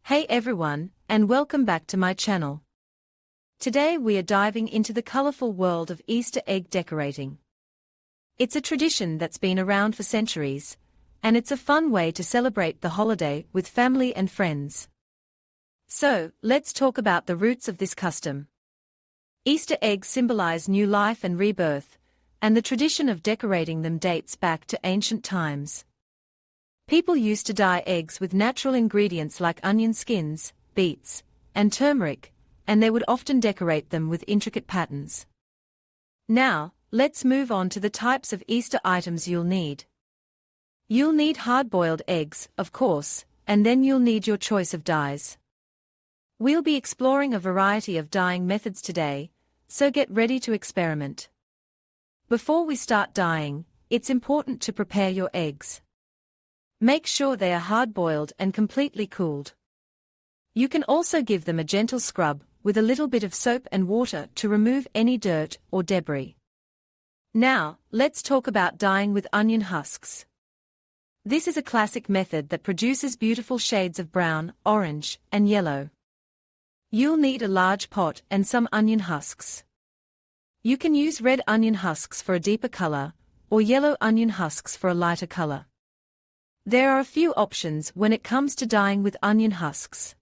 Hey everyone, and welcome back to my channel. Today we are diving into the colorful world of Easter egg decorating. It's a tradition that's been around for centuries, and it's a fun way to celebrate the holiday with family and friends. So, let's talk about the roots of this custom. Easter eggs symbolize new life and rebirth, and the tradition of decorating them dates back to ancient times. People used to dye eggs with natural ingredients like onion skins, beets, and turmeric, and they would often decorate them with intricate patterns. Now, let's move on to the types of Easter items you'll need. You'll need hard-boiled eggs, of course, and then you'll need your choice of dyes. We'll be exploring a variety of dyeing methods today, so get ready to experiment. Before we start dyeing, it's important to prepare your eggs. Make sure they are hard-boiled and completely cooled. You can also give them a gentle scrub with a little bit of soap and water to remove any dirt or debris. Now, let's talk about dyeing with onion husks. This is a classic method that produces beautiful shades of brown, orange, and yellow. You'll need a large pot and some onion husks. You can use red onion husks for a deeper color, or yellow onion husks for a lighter color. There are a few options when it comes to dyeing with onion husks.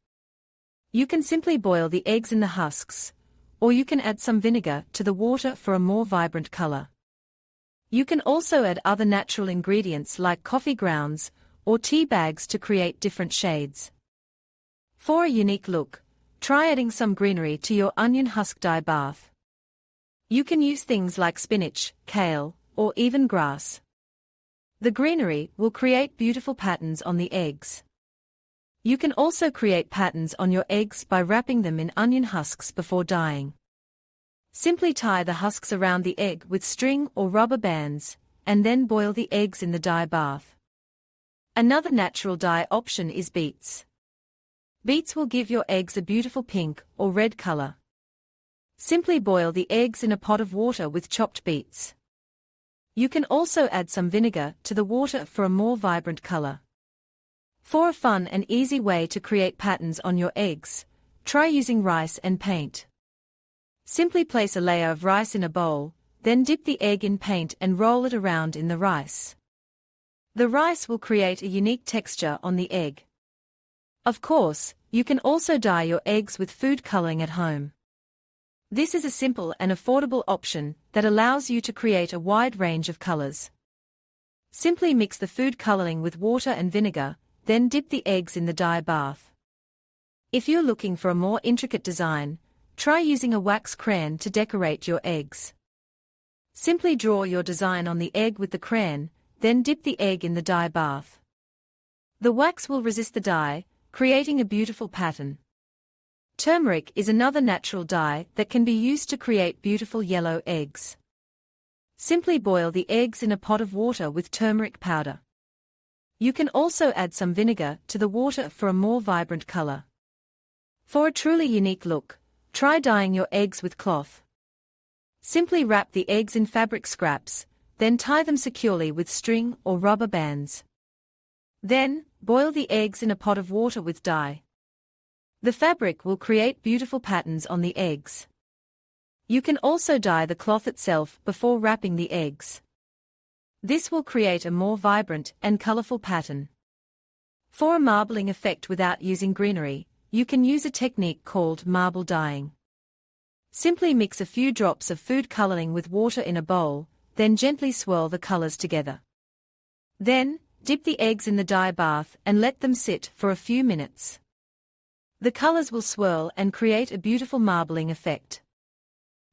You can simply boil the eggs in the husks, or you can add some vinegar to the water for a more vibrant color. You can also add other natural ingredients like coffee grounds or tea bags to create different shades. For a unique look, try adding some greenery to your onion husk dye bath. You can use things like spinach, kale, or even grass. The greenery will create beautiful patterns on the eggs. You can also create patterns on your eggs by wrapping them in onion husks before dyeing. Simply tie the husks around the egg with string or rubber bands, and then boil the eggs in the dye bath. Another natural dye option is beets. Beets will give your eggs a beautiful pink or red color. Simply boil the eggs in a pot of water with chopped beets. You can also add some vinegar to the water for a more vibrant color. For a fun and easy way to create patterns on your eggs, try using rice and paint. Simply place a layer of rice in a bowl, then dip the egg in paint and roll it around in the rice. The rice will create a unique texture on the egg. Of course, you can also dye your eggs with food coloring at home. This is a simple and affordable option that allows you to create a wide range of colors. Simply mix the food coloring with water and vinegar, then dip the eggs in the dye bath. If you're looking for a more intricate design, try using a wax crayon to decorate your eggs. Simply draw your design on the egg with the crayon, then dip the egg in the dye bath. The wax will resist the dye, creating a beautiful pattern. Turmeric is another natural dye that can be used to create beautiful yellow eggs. Simply boil the eggs in a pot of water with turmeric powder. You can also add some vinegar to the water for a more vibrant color. For a truly unique look, try dyeing your eggs with cloth. Simply wrap the eggs in fabric scraps, then tie them securely with string or rubber bands. Then, boil the eggs in a pot of water with dye. The fabric will create beautiful patterns on the eggs. You can also dye the cloth itself before wrapping the eggs. This will create a more vibrant and colorful pattern. For a marbling effect without using greenery, you can use a technique called marble dyeing. Simply mix a few drops of food coloring with water in a bowl, then gently swirl the colors together. Then, dip the eggs in the dye bath and let them sit for a few minutes. The colors will swirl and create a beautiful marbling effect.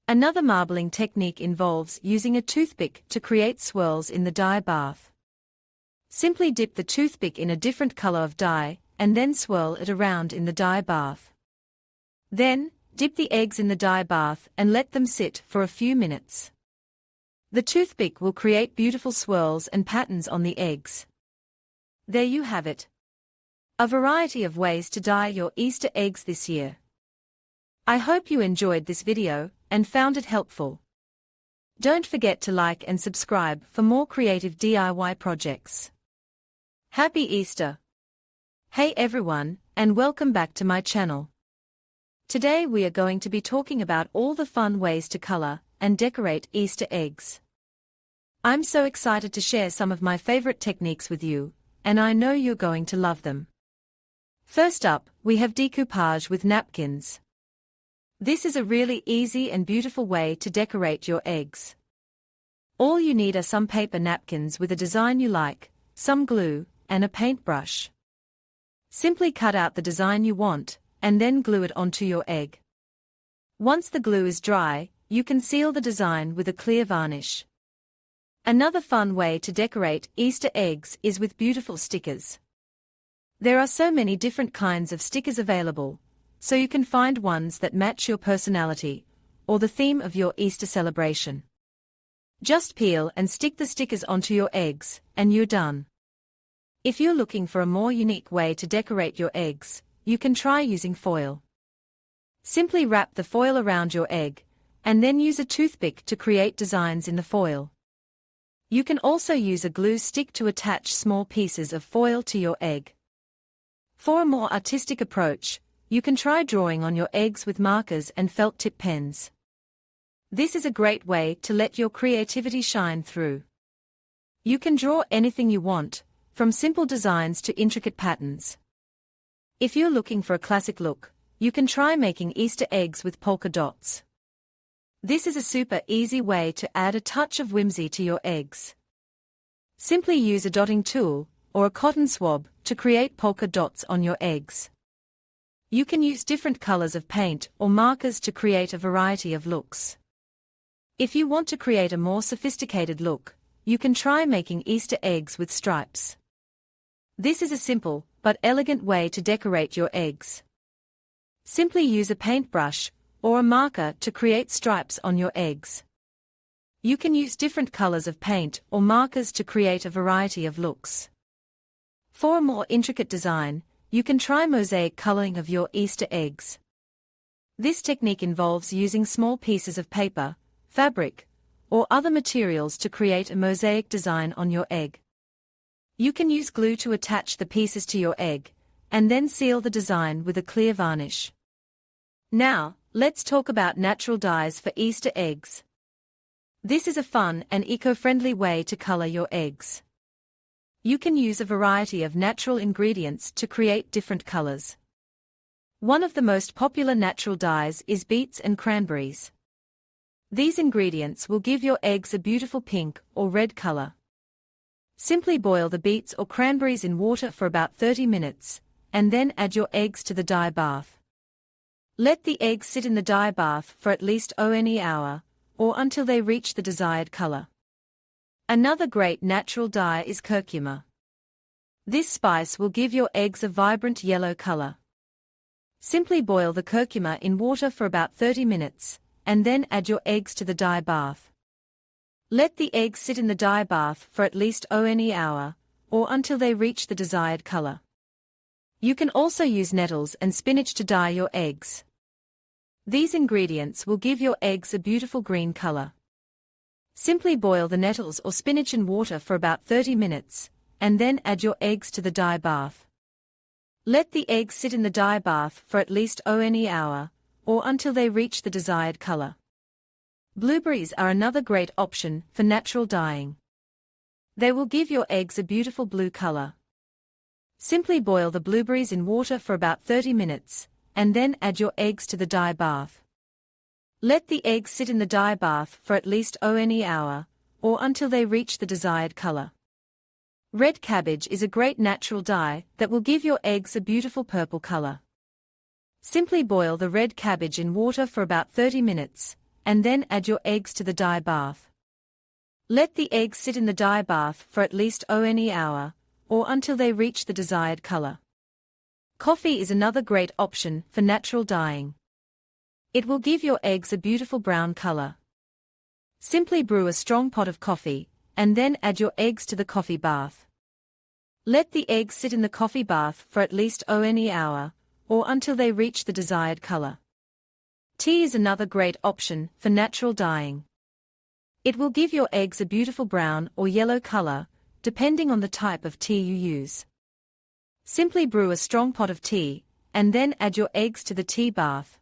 Another marbling technique involves using a toothpick to create swirls in the dye bath. Simply dip the toothpick in a different color of dye, and then swirl it around in the dye bath. Then, dip the eggs in the dye bath and let them sit for a few minutes. The toothpick will create beautiful swirls and patterns on the eggs. There you have it. A variety of ways to dye your Easter eggs this year. I hope you enjoyed this video and found it helpful. Don't forget to like and subscribe for more creative DIY projects. Happy Easter! Hey everyone, and welcome back to my channel. Today we are going to be talking about all the fun ways to color and decorate Easter eggs. I'm so excited to share some of my favorite techniques with you, and I know you're going to love them. First up, we have decoupage with napkins. This is a really easy and beautiful way to decorate your eggs. All you need are some paper napkins with a design you like, some glue, and a paintbrush. Simply cut out the design you want, and then glue it onto your egg. Once the glue is dry, you can seal the design with a clear varnish. Another fun way to decorate Easter eggs is with beautiful stickers. There are so many different kinds of stickers available, so you can find ones that match your personality, or the theme of your Easter celebration. Just peel and stick the stickers onto your eggs, and you're done. If you're looking for a more unique way to decorate your eggs, you can try using foil. Simply wrap the foil around your egg, and then use a toothpick to create designs in the foil. You can also use a glue stick to attach small pieces of foil to your egg. For a more artistic approach, you can try drawing on your eggs with markers and felt tip pens. This is a great way to let your creativity shine through. You can draw anything you want, from simple designs to intricate patterns. If you're looking for a classic look, you can try making Easter eggs with polka dots. This is a super easy way to add a touch of whimsy to your eggs. Simply use a dotting tool, or a cotton swab, to create polka dots on your eggs. You can use different colors of paint or markers to create a variety of looks. If you want to create a more sophisticated look, you can try making Easter eggs with stripes. This is a simple, but elegant way to decorate your eggs. Simply use a paintbrush, or a marker to create stripes on your eggs. You can use different colors of paint or markers to create a variety of looks. For a more intricate design, you can try mosaic coloring of your Easter eggs. This technique involves using small pieces of paper, fabric, or other materials to create a mosaic design on your egg. You can use glue to attach the pieces to your egg, and then seal the design with a clear varnish. Now, let's talk about natural dyes for Easter eggs. This is a fun and eco-friendly way to color your eggs. You can use a variety of natural ingredients to create different colors. One of the most popular natural dyes is beets and cranberries. These ingredients will give your eggs a beautiful pink or red color. Simply boil the beets or cranberries in water for about 30 minutes, and then add your eggs to the dye bath. Let the eggs sit in the dye bath for at least one hour, or until they reach the desired color. Another great natural dye is curcuma. This spice will give your eggs a vibrant yellow color. Simply boil the curcuma in water for about 30 minutes, and then add your eggs to the dye bath. Let the eggs sit in the dye bath for at least one hour, or until they reach the desired color. You can also use nettles and spinach to dye your eggs. These ingredients will give your eggs a beautiful green color. Simply boil the nettles or spinach in water for about 30 minutes, and then add your eggs to the dye bath. Let the eggs sit in the dye bath for at least one hour, or until they reach the desired color. Blueberries are another great option for natural dyeing. They will give your eggs a beautiful blue color. Simply boil the blueberries in water for about 30 minutes, and then add your eggs to the dye bath. Let the eggs sit in the dye bath for at least one hour, or until they reach the desired color. Red cabbage is a great natural dye that will give your eggs a beautiful purple color. Simply boil the red cabbage in water for about 30 minutes, and then add your eggs to the dye bath. Let the eggs sit in the dye bath for at least one hour, or until they reach the desired color. Coffee is another great option for natural dyeing. It will give your eggs a beautiful brown color. Simply brew a strong pot of coffee, and then add your eggs to the coffee bath. Let the eggs sit in the coffee bath for at least one hour, or until they reach the desired color. Tea is another great option for natural dyeing. It will give your eggs a beautiful brown or yellow color, depending on the type of tea you use. Simply brew a strong pot of tea, and then add your eggs to the tea bath.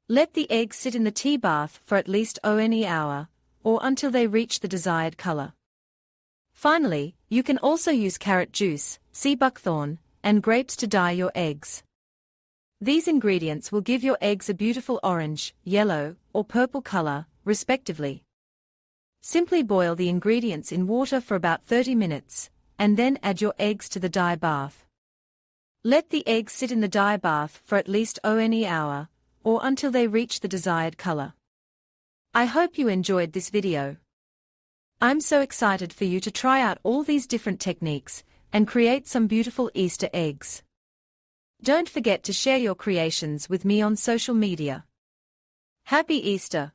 Let the eggs sit in the tea bath for at least an hour, or until they reach the desired color. Finally, you can also use carrot juice, sea buckthorn, and grapes to dye your eggs. These ingredients will give your eggs a beautiful orange, yellow, or purple color, respectively. Simply boil the ingredients in water for about 30 minutes, and then add your eggs to the dye bath. Let the eggs sit in the dye bath for at least an hour, or until they reach the desired color. I hope you enjoyed this video. I'm so excited for you to try out all these different techniques and create some beautiful Easter eggs. Don't forget to share your creations with me on social media. Happy Easter!